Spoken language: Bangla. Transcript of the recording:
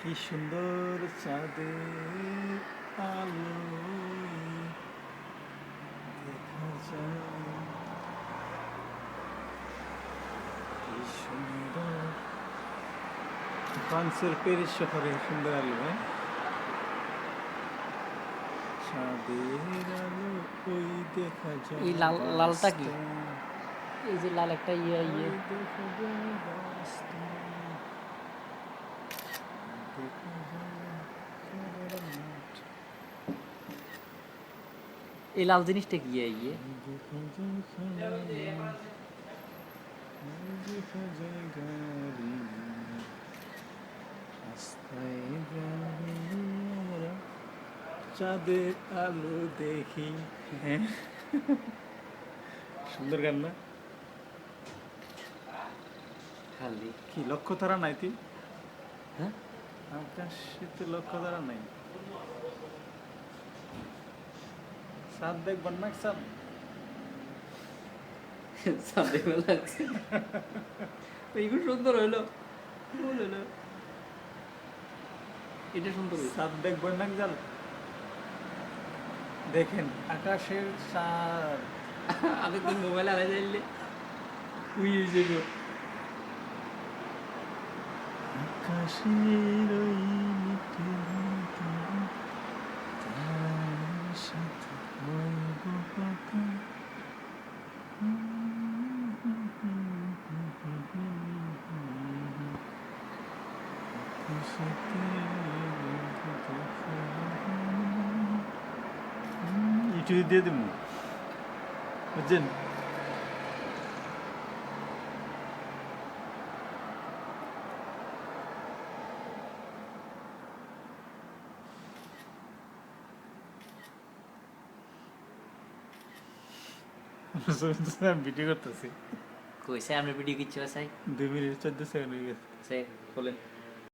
কি সুন্দর চাঁদের আলো দেখা যায়, কি সুন্দর ফ্রান্সের প্যারিস শহরে সুন্দর আলো, হ্যাঁ চাঁদের আলো ওই দেখা যায় এই লালটা কি? রাস্তায়, এই যে লাল একটা ওই ইয়ে দেখা যায় রাস্তায়, দেখা যায় খেলার মাঠ, এই লাল জিনিসটা কি ইয়ে? দেখা যায় খেলার মাঠ, দেখা যায় গাড়ি, রাস্তায় গাড়ি আমরা চাঁদের আলো দেখি। হ্যাঁ সুন্দর গান না? খালি কি লক্ষ্য তারা নাই তুই? হ্যাঁ আকাশে তো লক্ষ্য তারা নাই, চাঁদ দেখবার না চাঁদ? সাদে লাগছে। এইগুলো সুন্দর হইলো, ভুল হইলো, এটা সুন্দর হইলো। চাঁদ দেখবার না জাল? দেখেন আকাশের চাঁদ আমি তো মোবাইল আলাই যাইলে উই যাইব। আকাশের ওই নিটে তারার সাথে বলবো কথা, ইউটিউবে দিয়ে দেবো, বুঝছেন? ভিডিও করতেছি, কইছে আমরা ভিডিও কিচ্ছু আছে 2 মিনিট 14 সেকেন্ড হয়ে গেছে। সে বলেন।